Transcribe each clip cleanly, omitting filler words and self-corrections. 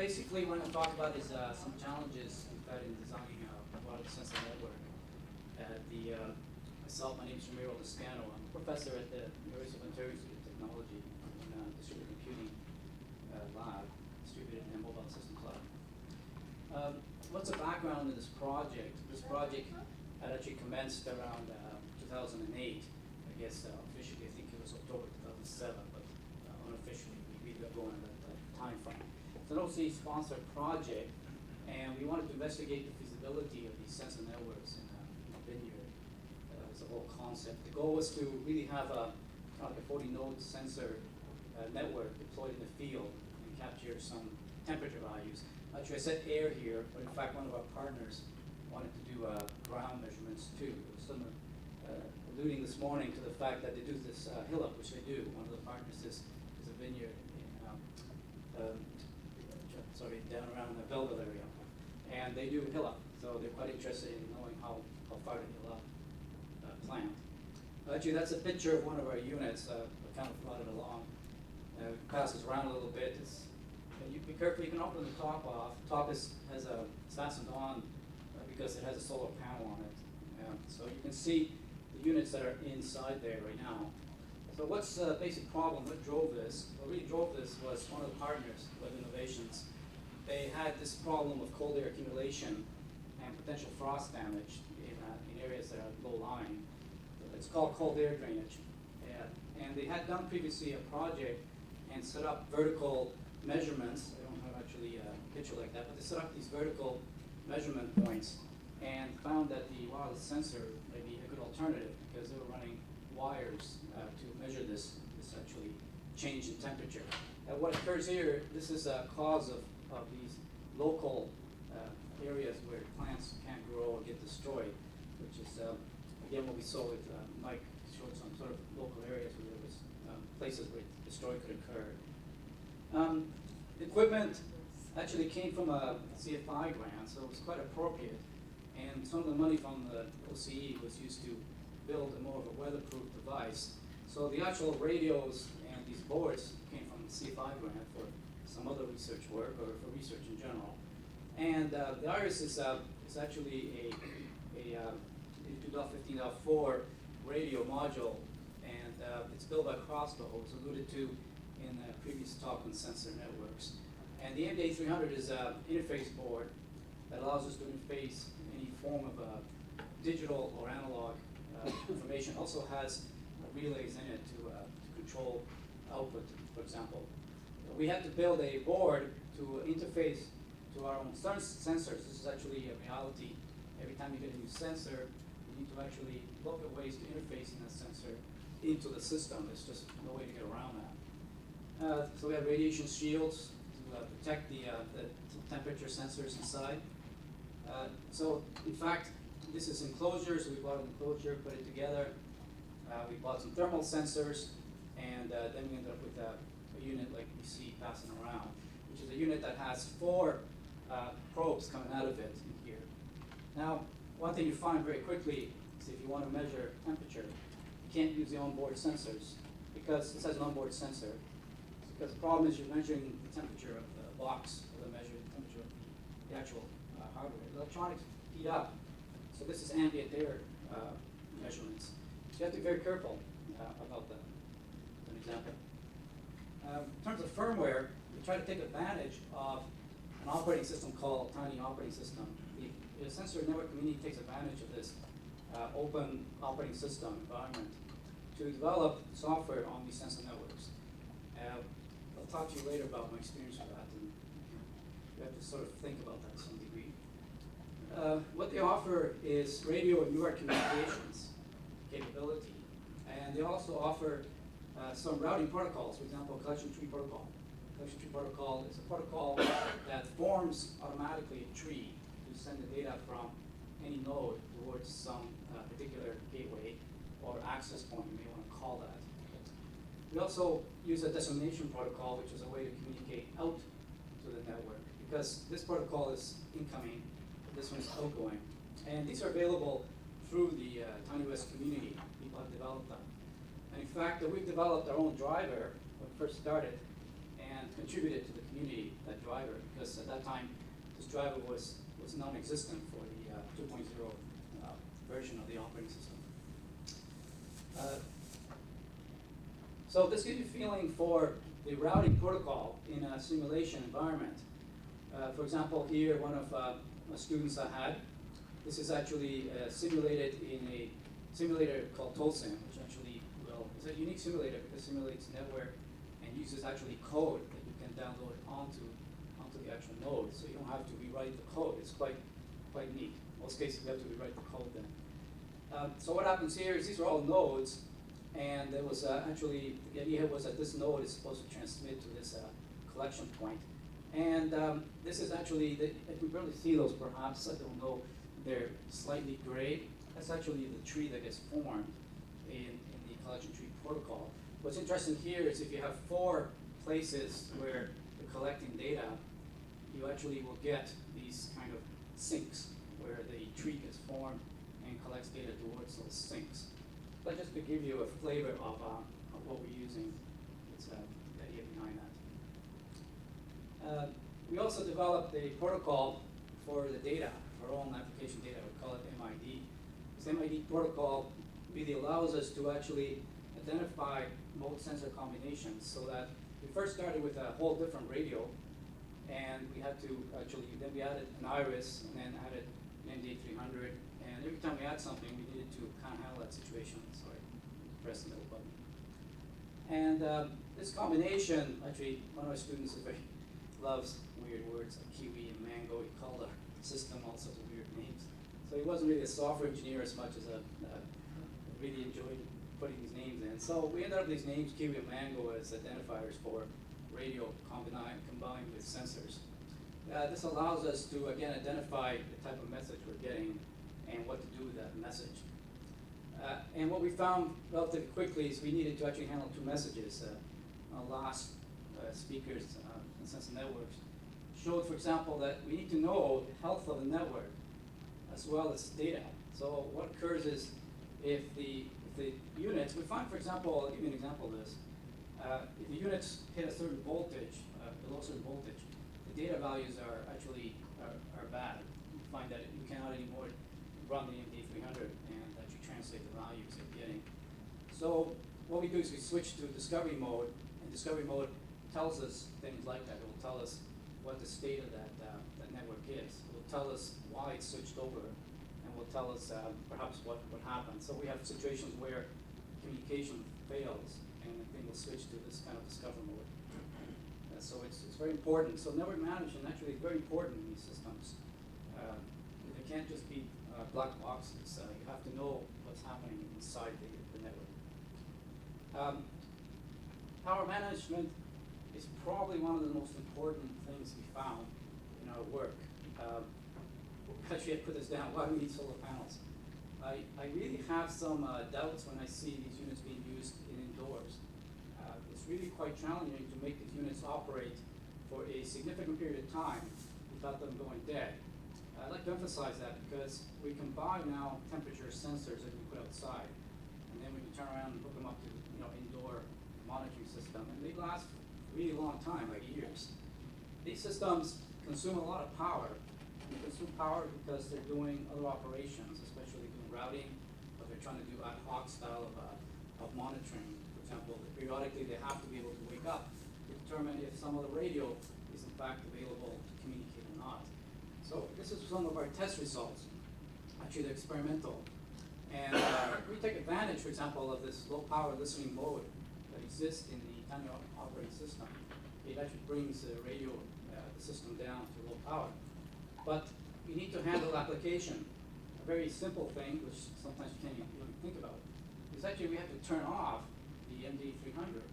basically what I'm going to talk about is some challenges we've had in designing a wireless sensor network. Myself, my name is Ramiro, Liscano. I'm a professor at the University of Ontario Institute of Technology in Distributed Computing Lab, Distributed and Mobile Systems Lab. What's the background in this project? This project had actually commenced around 2008. I guess officially I think it was October 2007, but unofficially we got going at that time frame. It's an OC sponsored project, and we wanted to investigate the feasibility of these sensor networks in a vineyard. It's a whole concept. The goal was to really have a kind of like a 40-node sensor network deployed in the field and capture some temperature values. Actually, I said air here, but in fact, one of our partners wanted to do ground measurements too. There was some alluding this morning to the fact that they do this hill up, which they do. One of the partners is a vineyard in, down around the Belleville area, and they do hill up. So they're quite interested in knowing how far the hill up plant. Actually, that's a picture of one of our units. I kind of brought it along. Pass this around a little bit. You be careful. You can open the top off. Top has fastened on because it has a solar panel on it. So you can see the units that are inside there right now. So what's the basic problem? What drove this? What really drove this was one of the partners, Web Innovations. They had this problem of cold air accumulation and potential frost damage in areas that are low-lying. It's called cold air drainage. And they had done previously a project and set up vertical measurements. I don't have actually a picture like that, but they set up these vertical measurement points and found that the wireless sensor may be a good alternative because they were running wires to measure this actually change in temperature. And what occurs here, this is a cause of these local areas where plants can't grow or get destroyed, which is again what we saw with Mike showed some sort of local areas where there was places where destroy could occur. Equipment actually came from a CFI grant, so it was quite appropriate. And some of the money from the OCE was used to build more of a weatherproof device. So the actual radios and these boards came from the CFI grant for some other research work or for research in general. And the IRIS is actually a 2.15.4 radio module, and it's built by Crossbow, as alluded to in the previous talk on sensor networks. And the MDA300 is an interface board that allows us to interface any form of digital or analog information. Also has relays in it to control output, for example. We had to build a board to interface to our own sensors. This is actually a reality. Every time you get a new sensor, you need to actually look at ways to interface in that sensor into the system. There's just no way to get around that. So we have radiation shields to protect the temperature sensors inside. So in fact, this is enclosure, so we bought an enclosure, put it together. We bought some thermal sensors, and then we ended up with a unit like we see passing around, which is a unit that has 4 probes coming out of it in here. Now, one thing you find very quickly is if you want to measure temperature, you can't use the onboard sensors because this has an onboard sensor. Because the problem is you're measuring the temperature of the box, or the measuring temperature of the actual hardware. The electronics heat up, so this is ambient air measurements. So you have to be very careful about that. An example. In terms of firmware, we try to take advantage of an operating system called Tiny Operating System. The sensor network community takes advantage of this open operating system environment to develop software on these sensor networks. I'll talk to you later about my experience with that, and you have to sort of think about that to some degree. What they offer is radio and UART communications capability, and they also offer some routing protocols. For example, collection tree protocol. Collection tree protocol is a protocol that forms automatically a tree to send the data from any node towards some particular gateway or access point, you may want to call that. We also use a dissemination protocol, which is a way to communicate out to the network, because this protocol is incoming, this one is outgoing. And these are available through the TinyOS community. People have developed them. And in fact, we've developed our own driver when we first started, and contributed to the community, that driver, because at that time, this driver was non-existent for the 2.0 version of the operating system. So this gives you a feeling for the routing protocol in a simulation environment. For example, here, one of the students I had, this is actually simulated in a simulator called Tolsim, which actually is a unique simulator because it simulates network and uses actually code that you can download onto the actual node. So you don't have to rewrite the code. It's quite neat. In most cases, you have to rewrite the code then. So what happens here is these are all nodes, and there was actually, the idea was that this node is supposed to transmit to this collection point. And this is actually, I can barely see those perhaps, I don't know, they're slightly gray. That's actually the tree that gets formed in the collection tree protocol. What's interesting here is if you have 4 places where you're collecting data, you actually will get these kind of sinks where the tree gets formed and collects data towards those sinks. But just to give you a flavor of what we're using, it's the idea behind that. We also developed a protocol for the data, our own application data. We call it MID. This MID protocol really allows us to actually identify mode sensor combinations, so that we first started with a whole different radio, and we had to actually, then we added an iris, and then added an MD300, and every time we add something, we needed to kind of handle that situation. So I press the middle button. And this combination, actually, one of our students loves weird words like kiwi and mango. He called our system all sorts of weird names. So he wasn't really a software engineer as much as really enjoyed putting these names in. So we ended up with these names, kiwi and mango, as identifiers for radio combined with sensors. This allows us to, again, identify the type of message we're getting and what to do with that message. And what we found relatively quickly is we needed to actually handle 2 messages. Last speakers in sensor networks showed, for example, that we need to know the health of the network as well as data. So what occurs is if the units, we find, for example, I'll give you an example of this. If the units hit a certain voltage, below a certain voltage, the data values are actually are bad. You find that you cannot anymore run the MD300 and actually translate the values you're getting. So what we do is we switch to discovery mode, and discovery mode tells us things like that. It will tell us what the state of that network is. It will tell us why it's switched over, and will tell us perhaps what happened. So we have situations where communication fails, and the thing will switch to this kind of discover mode. So it's very important. So network management actually is very important in these systems. They can't just be black boxes. You have to know what's happening inside the network. Power management is probably one of the most important things we found in our work. Actually, I put this down, why do we need solar panels? I really have some doubts when I see these units being used indoors. It's really quite challenging to make these units operate for a significant period of time without them going dead. I'd like to emphasize that because we can buy now temperature sensors that we put outside, and then we can turn around and hook them up to indoor monitoring system, and they last a really long time, like years. These systems consume a lot of power. They consume power because they're doing other operations, especially doing routing, but they're trying to do ad hoc style of monitoring. For example, periodically they have to be able to wake up to determine if some of the radio is in fact available to communicate or not. So this is some of our test results. Actually, they're experimental. And we take advantage, for example, of this low power listening mode that exists in the tiny operating system. It actually brings the radio, the system down to low power. But you need to handle application. A very simple thing, which sometimes you can't even really think about, is actually we have to turn off the MD300.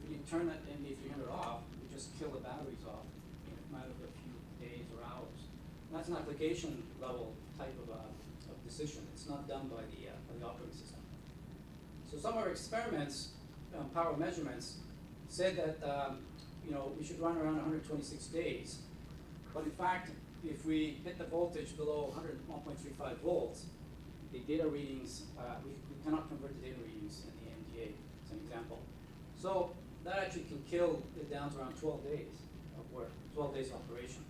If we turn that MD300 off, we just kill the batteries off in a matter of a few days or hours. And that's an application level type of decision. It's not done by the operating system. So some of our experiments, power measurements, said that we should run around 126 days. But in fact, if we hit the voltage below 1.35 volts, the data readings, we cannot convert the data readings in the MDA, as an example. So that actually can kill it down to around 12 days of work, 12 days operation.